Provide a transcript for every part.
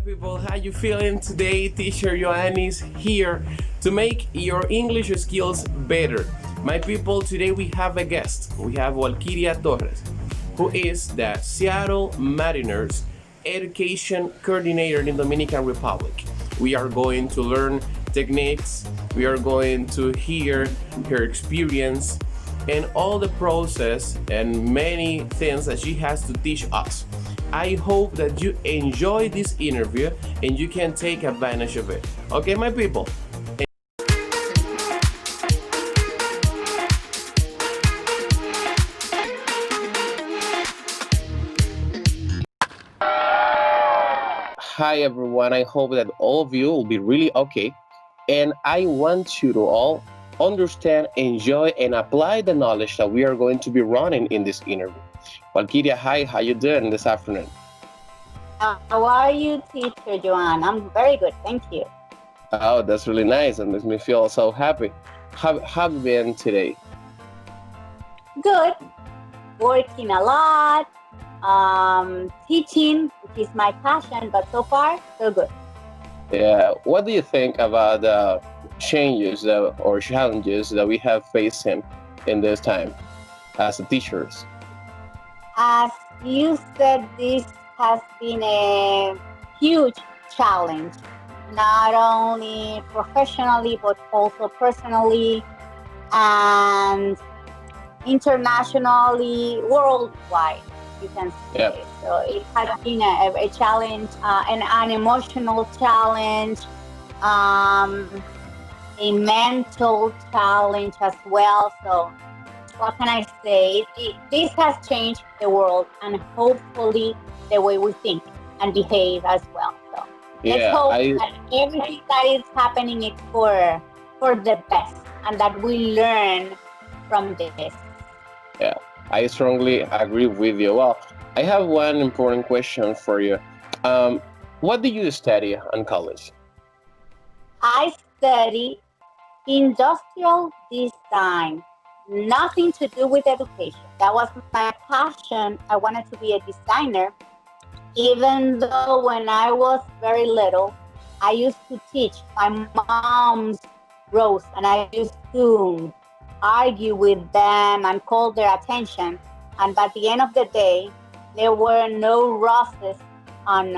people, how you feeling today? Teacher Joan is here to make your English skills better. My people, today we have a guest. We have Walkyria Torres, who is the Seattle Mariners Education Coordinator in Dominican Republic. We are going to learn techniques, we are going to hear her experience and all the process and many things that she has to teach us. I hope that you enjoy this interview and you can take advantage of it. Okay, my people? Hi everyone, I hope that all of you will be really okay. And I want you to all understand, enjoy, and apply the knowledge that we are going to be running in this interview. Walkyria, hi, how you doing this afternoon? How are you, Teacher Joan? I'm very good, thank you. Oh, that's really nice. It makes me feel so happy. How have you been today? Good. Working a lot, teaching, which is my passion, but so far, so good. Yeah, what do you think about the changes or challenges that we have facing in this time as teachers? As you said, this has been a huge challenge, not only professionally, but also personally and internationally, worldwide, you can say. Yep. So it has been a challenge, an emotional challenge, a mental challenge as well. So what can I say? This has changed the world and hopefully the way we think and behave as well. So let's hope that everything that is happening is for the best and that we learn from this. Yeah, I strongly agree with you. Well, I have one important question for you. What do you study in college? I study industrial design. Nothing to do with education. That was my passion. I wanted to be a designer. Even though when I was very little, I used to teach my mom's rows and I used to argue with them and call their attention. And by the end of the day, there were no roses on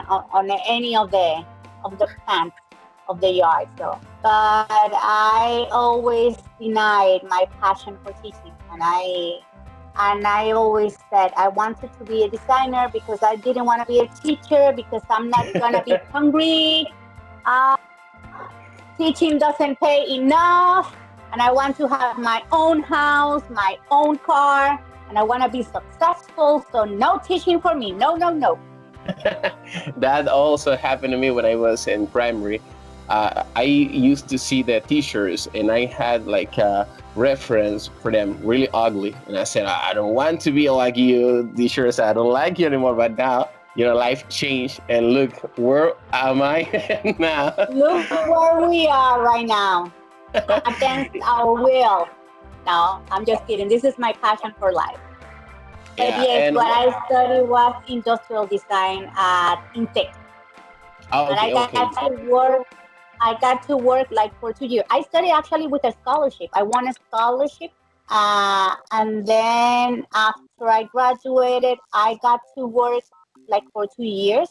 any of the plants of the yard. So, but I always denied my passion for teaching, and I always said I wanted to be a designer because I didn't want to be a teacher because I'm not gonna be hungry. Teaching doesn't pay enough, and I want to have my own house, my own car, and I want to be successful. So no teaching for me. No, no, no. That also happened to me when I was in primary. I used to see the teachers and I had like a reference for them really ugly. And I said, I don't want to be like you, teachers. I don't like you anymore. But now, life changed. And look, where am I now? Look where we are right now. Against our will. No, I'm just kidding. This is my passion for life. But yes, what I studied was industrial design at Intec. Oh, okay, I got to work like for 2 years. I studied actually with a scholarship. I won a scholarship. And then after I graduated, I got to work like for 2 years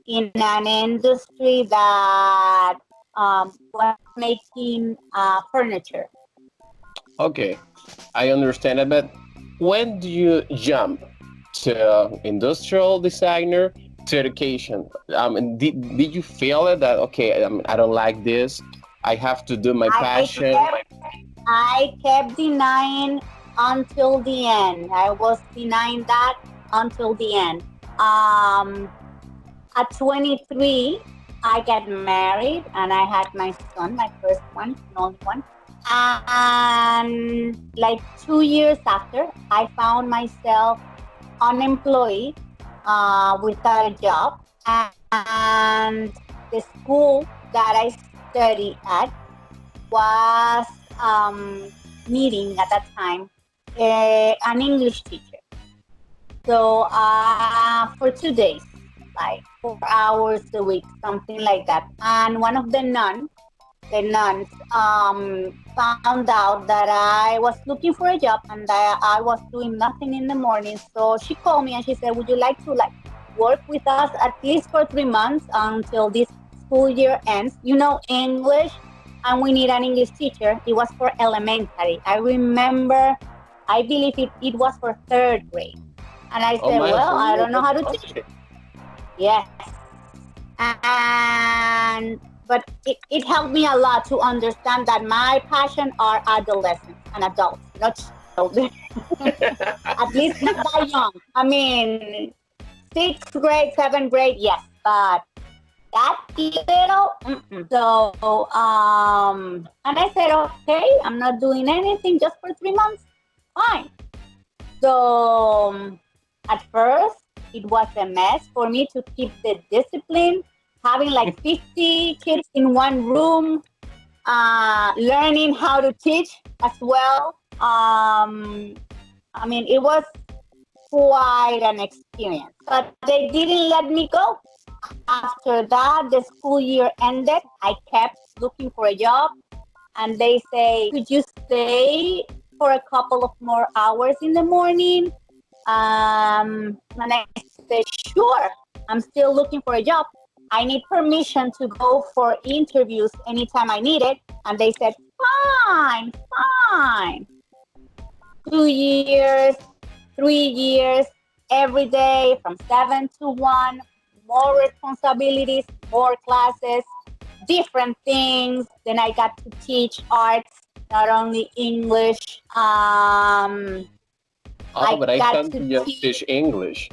in an industry that was making furniture. Okay, I understand it. But when do you jump to industrial designer to education? Did you feel it that, okay, I don't like this, I have to do my passion? I kept denying until the end. I was denying that until the end. At 23, I got married and I had my son, my first one, the only one. And like 2 years after, I found myself unemployed without a job. And the school that I studied at was needing at that time an English teacher. So for 2 days, like 4 hours a week, something like that. And one of the nuns found out that I was looking for a job and that I was doing nothing in the morning. So she called me and she said, would you like to work with us at least for 3 months until this school year ends? You know English, and we need an English teacher. It was for elementary. I remember, I believe it was for third grade. And I said, well, I don't know how to teach. Yes. But it helped me a lot to understand that my passion are adolescents and adults, not children. At least not that young. I mean, 6th grade, 7th grade, yes, but that little. So, and I said, okay, I'm not doing anything just for 3 months. Fine. So, at first, it was a mess for me to keep the discipline. Having like 50 kids in one room, learning how to teach as well. I mean, it was quite an experience, but they didn't let me go. After that, the school year ended. I kept looking for a job, and they say, could you stay for a couple of more hours in the morning? And I said, sure, I'm still looking for a job. I need permission to go for interviews anytime I need it. And they said, fine. 2 years, 3 years, every day from 7 to 1, more responsibilities, more classes, different things. Then I got to teach arts, not only English. But I can't just teach English.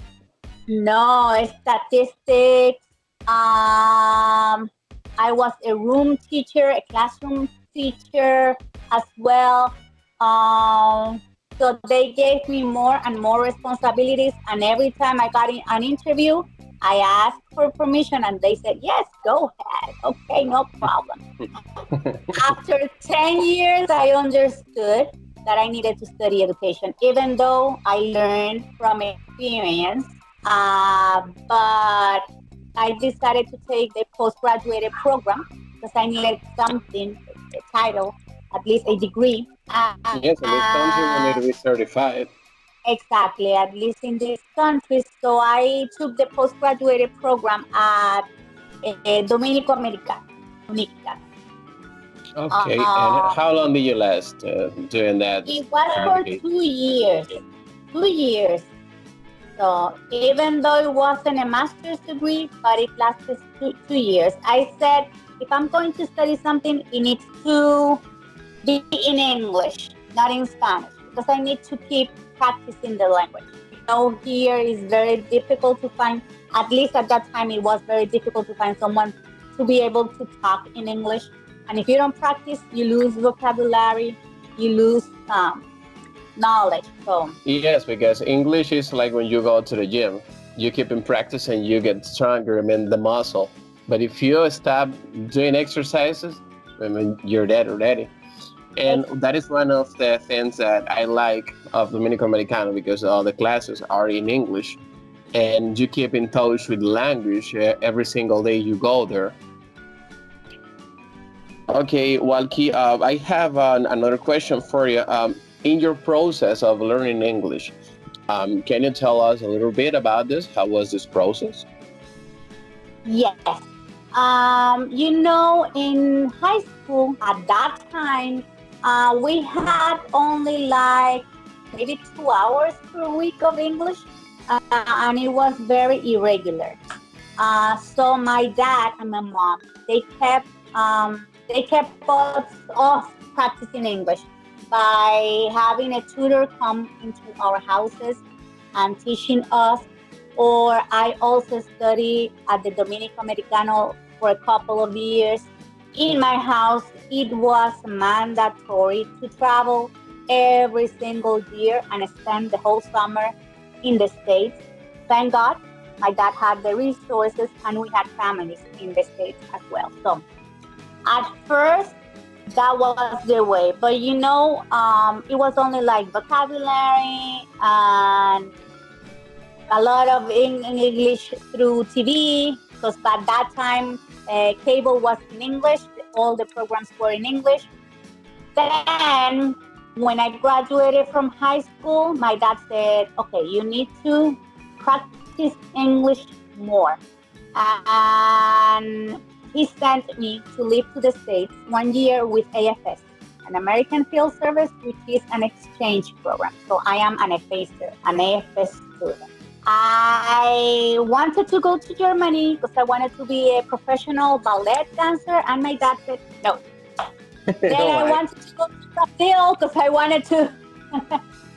No, statistics. I was a room teacher, a classroom teacher as well. So they gave me more and more responsibilities. And every time I got an interview, I asked for permission and they said, yes, go ahead. Okay, no problem. After 10 years, I understood that I needed to study education, even though I learned from experience. But I decided to take the postgraduate program because I needed something, a title, at least a degree. Yes, in this country we need to be certified. Exactly, at least in this country. So I took the postgraduate program at Dominican Republic. Okay, and how long did you last doing that? It was for 2 years. 2 years. So even though it wasn't a master's degree, but it lasted 2 years. I said, if I'm going to study something, it needs to be in English, not in Spanish, because I need to keep practicing the language. You know, here is very difficult to find, at least at that time, it was very difficult to find someone to be able to talk in English. And if you don't practice, you lose vocabulary, you lose knowledge. So yes, because English is like when you go to the gym, you keep in practice and you get stronger, I mean, the muscle. But if you stop doing exercises, I mean, you're dead already. And that is one of the things that I like of Dominican Americano, because all the classes are in English and you keep in touch with language every single day you go there. Okay, Walky, I have another question for you. In your process of learning English, can you tell us a little bit about this? How was this process? Yes. You know, in high school at that time, we had only like maybe 2 hours per week of English, and it was very irregular. So my dad and my mom, they kept us practicing English by having a tutor come into our houses and teaching us. Or I also studied at the Dominican Americano for a couple of years. In my house, it was mandatory to travel every single year and spend the whole summer in the States. Thank God, my dad had the resources and we had families in the States as well. So at first, that was the way. But you know, it was only like vocabulary and a lot of English through TV, because at that time, cable was in English. All the programs were in English. Then, when I graduated from high school, my dad said, okay, you need to practice English more. And he sent me to live to the States 1 year with AFS, an American Field Service, which is an exchange program. So I am an AFS, an AFS student. I wanted to go to Germany because I wanted to be a professional ballet dancer, and my dad said no. Then I wanted to go to Brazil because I wanted to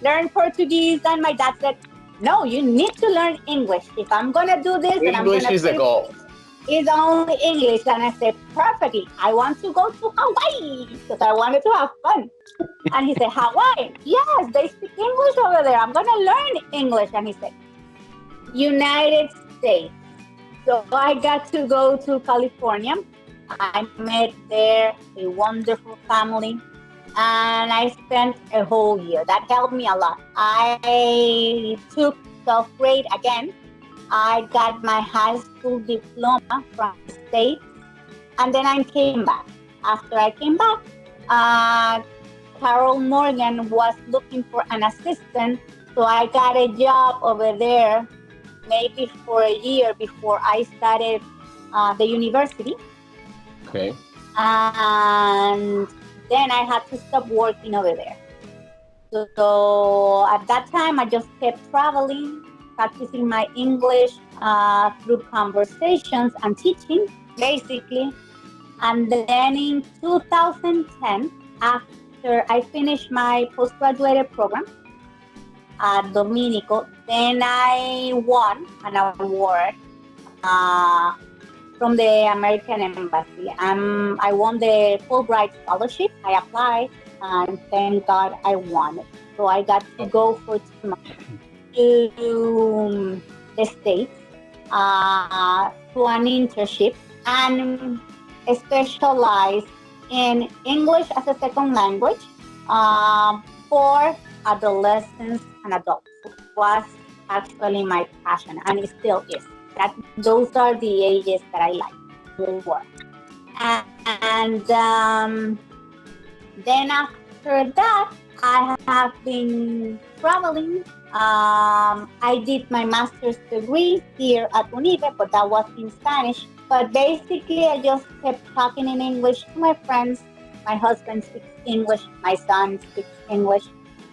learn Portuguese, and my dad said, no, you need to learn English. If I'm going to do this, and I'm going to English is the goal. It's only English. And I said, perfectly. I want to go to Hawaii because I wanted to have fun. And he said, Hawaii? Yes, they speak English over there. I'm going to learn English. And he said, United States. So I got to go to California. I met there a wonderful family, and I spent a whole year. That helped me a lot. I took 12th grade again. I got my high school diploma from the States, and then I came back. After I came back, Carol Morgan was looking for an assistant, so I got a job over there maybe for a year before I started the university. Okay. And then I had to stop working over there. So at that time, I just kept traveling, practicing my English through conversations and teaching, basically. And then in 2010, after I finished my postgraduate program at Dominico, then I won an award from the American Embassy. I won the Fulbright Scholarship. I applied, and thank God I won it. So I got to go for 2 months to the States to an internship and specialize in English as a second language for adolescents and adults. It was actually my passion, and it still is. Those are the ages that I like more. And then after that, I have been traveling. I did my master's degree here at UNIVE, but that was in Spanish. But basically, I just kept talking in English to my friends. My husband speaks English. My son speaks English.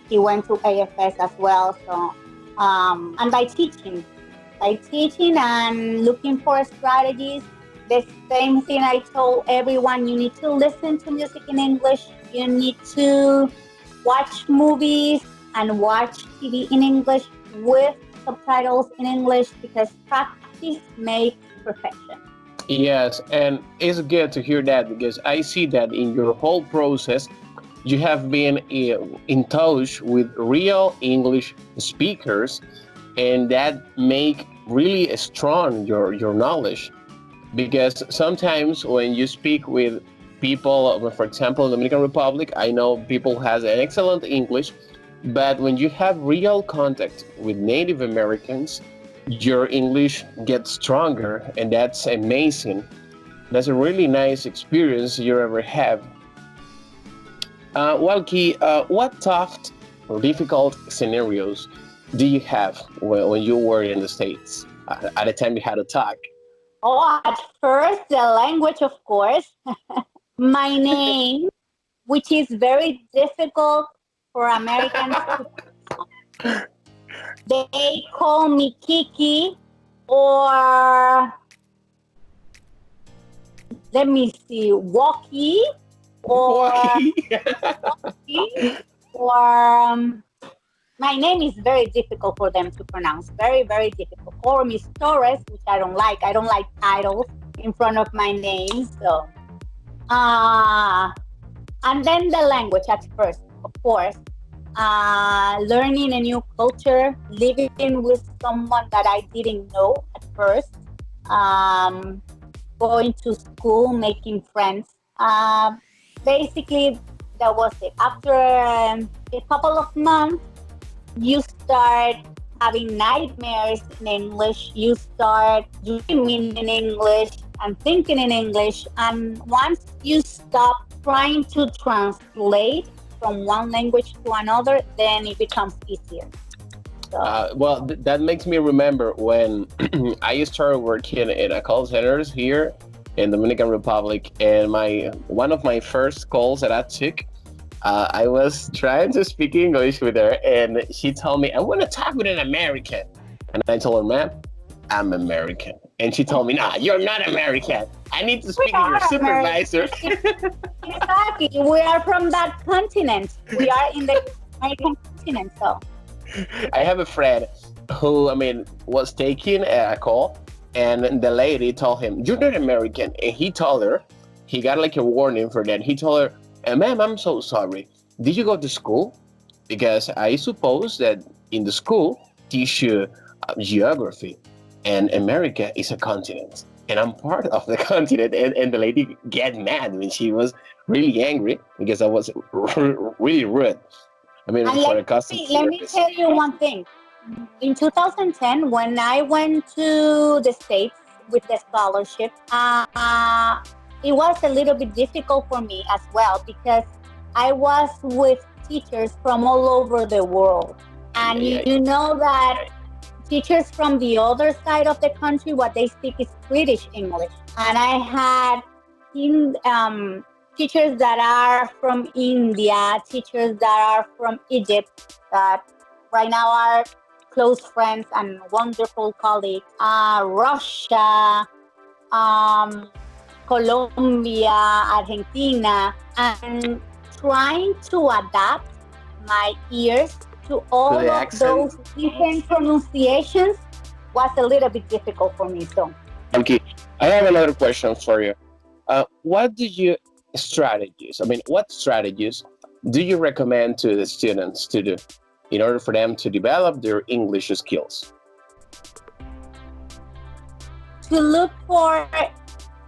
He went to AFS as well. So, and by teaching and looking for strategies. The same thing I told everyone, you need to listen to music in English. You need to watch movies and watch TV in English with subtitles in English, because practice makes perfection. Yes, and it's good to hear that, because I see that in your whole process, you have been in touch with real English speakers, and that make really strong your knowledge. Because sometimes when you speak with people, for example, in the Dominican Republic, I know people has an excellent English, but when you have real contact with Native Americans, your English gets stronger, and that's amazing. That's a really nice experience you ever have. Walky, what tough or difficult scenarios do you have when you were in the States at the time you had to talk? Oh, at first, the language, of course. My name, which is very difficult for Americans to pronounce. They call me Kiki, or let me see, Walkie, or Walkie, or my name is very difficult for them to pronounce. Very, very difficult. Or Miss Torres, which I don't like. I don't like titles in front of my name. So, and then the language at first, of course. Learning a new culture, living with someone that I didn't know at first. Going to school, making friends. Basically, that was it. After a couple of months, you start having nightmares in English, you start dreaming in English and thinking in English. And once you stop trying to translate from one language to another, then it becomes easier. So, That makes me remember when I started working in a call centers here in Dominican Republic, and one of my first calls that I took, I was trying to speak English with her, and she told me, "I want to talk with an American," and I told her, "Ma'am, I'm American," and she told me, "Nah, you're not American. I need to speak with your supervisor." Exactly, we are from that continent. We are in the American continent, so. I have a friend who, was taking a call, and the lady told him, "You're not American," and he told her, he got like a warning for that. He told her, "Ma'am, I'm so sorry. Did you go to school? Because I suppose that in the school teach you geography, and America is a continent, and I'm part of the continent." And the lady get mad when she was really angry because I was really rude. And For the customer let me tell you one thing. In 2010, when I went to the States with the scholarship, it was a little bit difficult for me as well because I was with teachers from all over the world. And you know that teachers from the other side of the country, what they speak is British English. And I had teachers that are from India, teachers that are from Egypt, that right now are close friends and wonderful colleagues. Russia, Colombia, Argentina, and trying to adapt my ears to all of those different pronunciations was a little bit difficult for me. So, okay, I have another question for you. What strategies do you recommend to the students to do in order for them to develop their English skills? to look for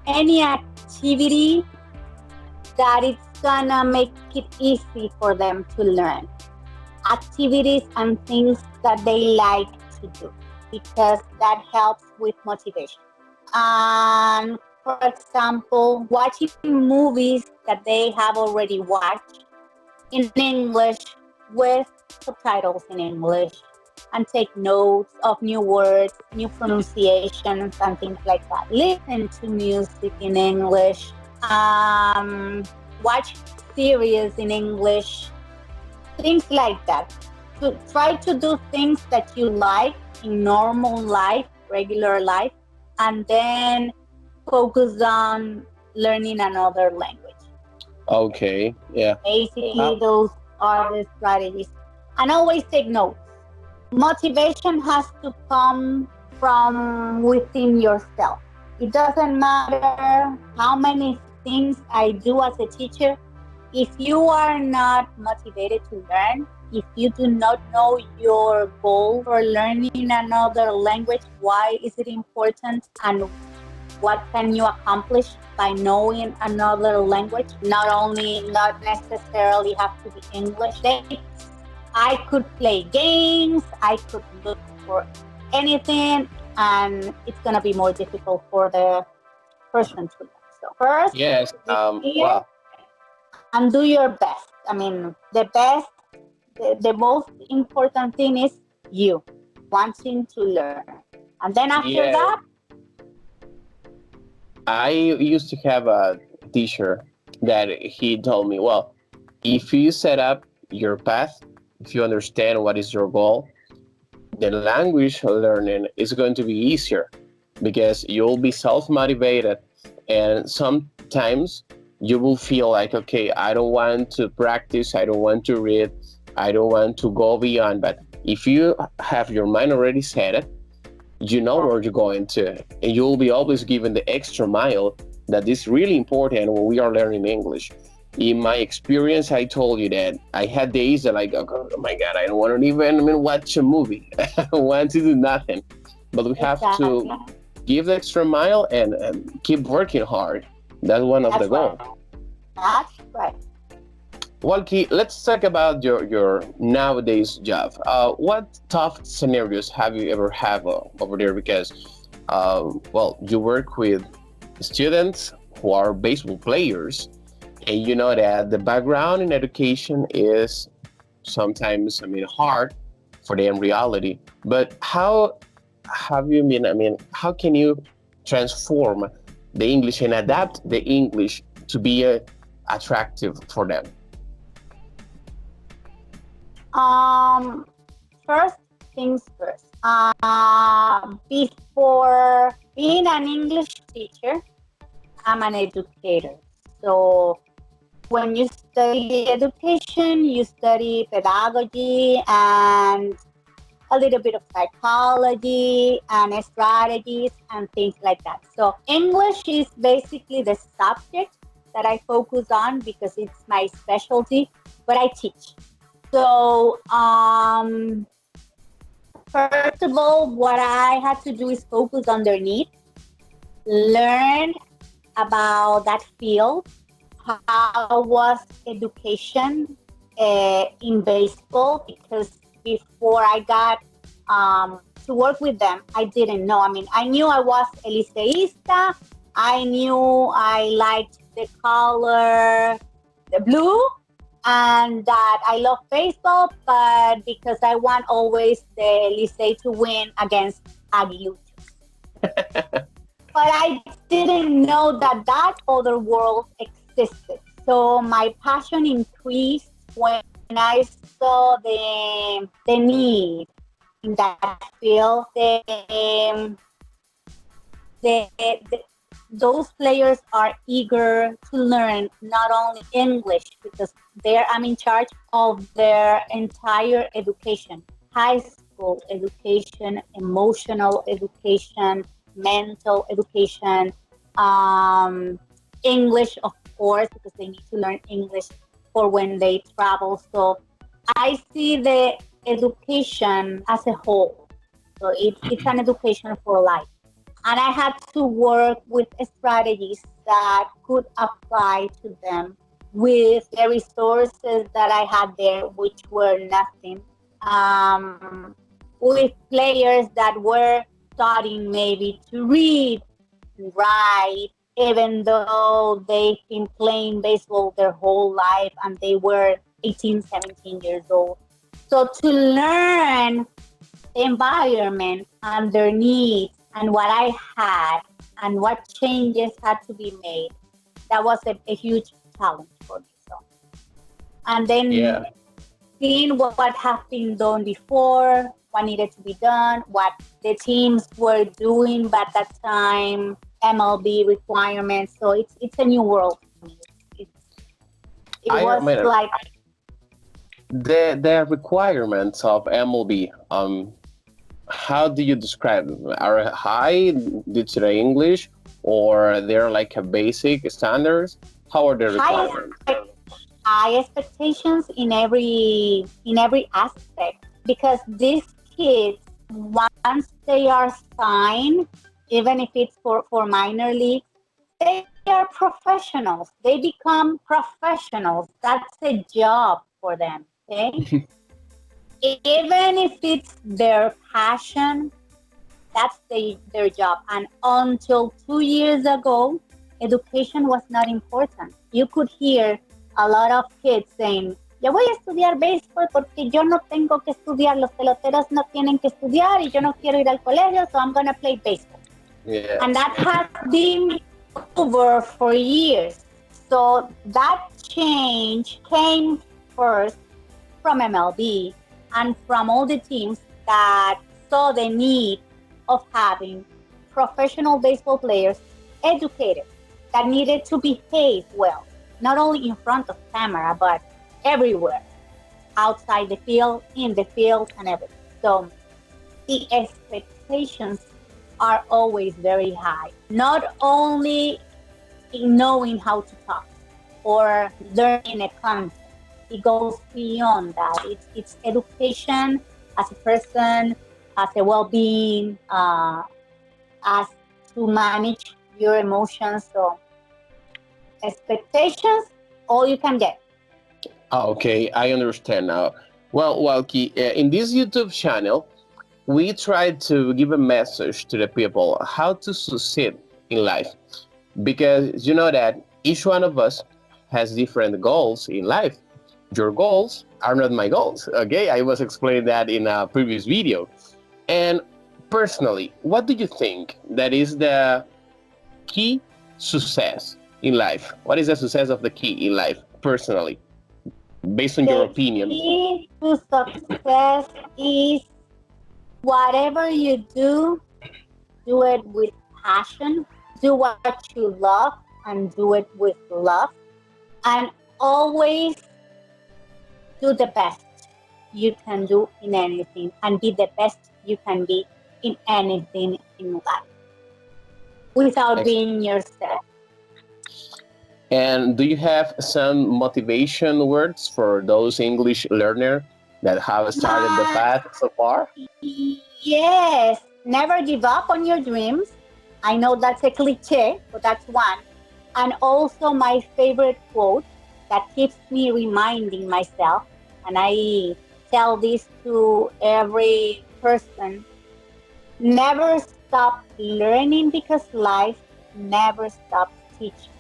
any activity that it's gonna make it easy for them to learn. Activities and things that they like to do, because that helps with motivation. And for example, watching movies that they have already watched in English with subtitles in English, and take notes of new words, new pronunciations, and things like that. Listen to music in English, watch series in English, things like that. To try to do things that you like in normal life, regular life, and then focus on learning another language. Okay, yeah. Basically, those are the strategies. And always take notes. Motivation has to come from within yourself. It doesn't matter how many things I do as a teacher. If you are not motivated to learn, if you do not know your goal for learning another language, why is it important, and what can you accomplish by knowing another language? Not necessarily have to be English. I could play games, I could look for anything, and it's going to be more difficult for the person to learn. So first, yes, wow. And do your best. The most important thing is you wanting to learn. And then after that, I used to have a teacher that he told me, well, if you set up your path, if you understand what is your goal, the language learning is going to be easier because you'll be self-motivated, and sometimes you will feel like, okay, I don't want to practice, I don't want to read, I don't want to go beyond. But if you have your mind already set, you know where you're going to, and you'll be always given the extra mile that is really important when we are learning English. In my experience, I told you that I had days that oh my God, I don't want to even watch a movie. I don't want to do nothing. But we have to give the extra mile and keep working hard. That's one of the goals. That's right. Walkie, let's talk about your nowadays job. What tough scenarios have you ever had over there? Because, well, you work with students who are baseball players, and you know that the background in education is sometimes, I mean, hard for them reality. But how have you been? I mean, how can you transform the English and adapt the English to be attractive for them? Um, First things first. Before being an English teacher, I'm an educator. So when you study education, you study pedagogy and a little bit of psychology and strategies and things like that. So English is basically the subject that I focus on because it's my specialty, but I teach. So first of all, what I had to do is focus on their needs, learn about that field, how was education in baseball, because before I got to work with them, I didn't know. I mean, I knew I was a liceísta. I knew I liked the color, the blue, and that I love baseball, but because I want always the Licey to win against Aguiluchos. But I didn't know that that other world existed. So my passion increased when I saw the need in that field. The those players are eager to learn not only English because there I'm in charge of their entire education, high school education, emotional education, mental education, English, of course, because they need to learn English for when they travel. So I see the education as a whole. So it's an education for life. And I had to work with strategies that could apply to them with the resources that I had there, which were nothing. With players that were starting maybe to read, write, even though they've been playing baseball their whole life and they were 18, 17 years old. So to learn the environment and their needs and what I had and what changes had to be made, that was a huge challenge for me. So, and then Yeah. seeing what had been done before, what needed to be done, what the teams were doing by that time, MLB requirements. So it's a new world for me. It's, it I was mean, like the requirements of MLB. How do you describe them? Are high due to the English, or they're like a basic standards? How are the high requirements? high expectations in every aspect because these kids once they are signed, even if it's for minor leagues, they are professionals. They become professionals. That's a job for them. Okay, even if it's their passion, that's their job. And until 2 years ago, education was not important. You could hear a lot of kids saying, yo voy a estudiar béisbol porque yo no tengo que estudiar, los peloteros no tienen que estudiar y yo no quiero ir al colegio, so I'm going to play baseball. And Yes. that has been over for years. So that change came first from MLB and from all the teams that saw the need of having professional baseball players educated that needed to behave well, not only in front of camera, but everywhere, outside the field, in the field, and everything. So the expectations are always very high, not only in knowing how to talk or learning a concept. It goes beyond that. It's education as a person, as a well-being, as to manage your emotions. So expectations, all you can get. Okay, I understand now. Well, Walkie, in this YouTube channel, we try to give a message to the people how to succeed in life, because you know that each one of us has different goals in life. Your goals are not my goals. Okay, I was explaining that in a previous video. And personally, what do you think that is the key success in life? What is the success of the key in life personally, based on your The opinion? key to success is whatever you do it with passion, do what you love, and do it with love, and always do the best you can do in anything, and be the best you can be in anything in life without Ex- being yourself. And do you have some motivation words for those English learner that have started the My path so far? Yes, never give up on your dreams. I know that's a cliche, but that's one. And also, my favorite quote that keeps me reminding myself, and I tell this to every person: never stop learning because life never stops teaching.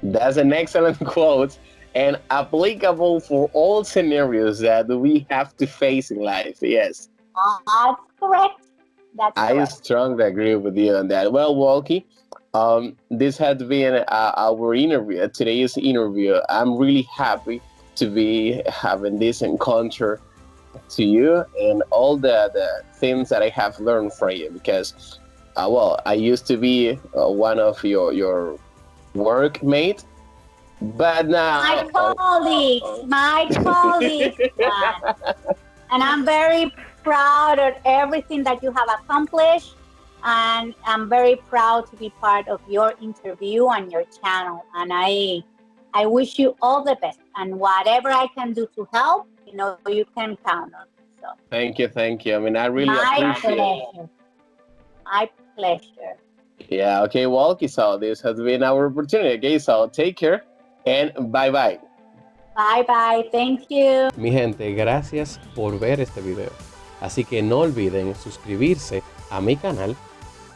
That's an excellent quote and applicable for all scenarios that we have to face in life. Yes, That's correct. That's I correct. strongly agree with you on that. Well, Walkie, this has been our interview, today's interview. I'm really happy to be having this encounter to you and all the things that I have learned from you because, well, I used to be one of your workmate, but now. My colleagues, man. And I'm very proud of everything that you have accomplished. And I'm very proud to be part of your interview and your channel. And I wish you all the best. And whatever I can do to help, you can count on me. So Thank you, thank you. I mean, I really my appreciate it. pleasure. My pleasure. Yeah, okay, Walkie, so this has been our opportunity. Okay, so take care and bye bye. Bye bye. Thank you. Mi gente, gracias por ver este video. Así que no olviden suscribirse a mi canal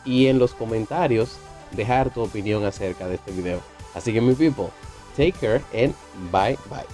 y en los comentarios dejar tu opinión acerca de este video. Así que mi people, take care and bye bye.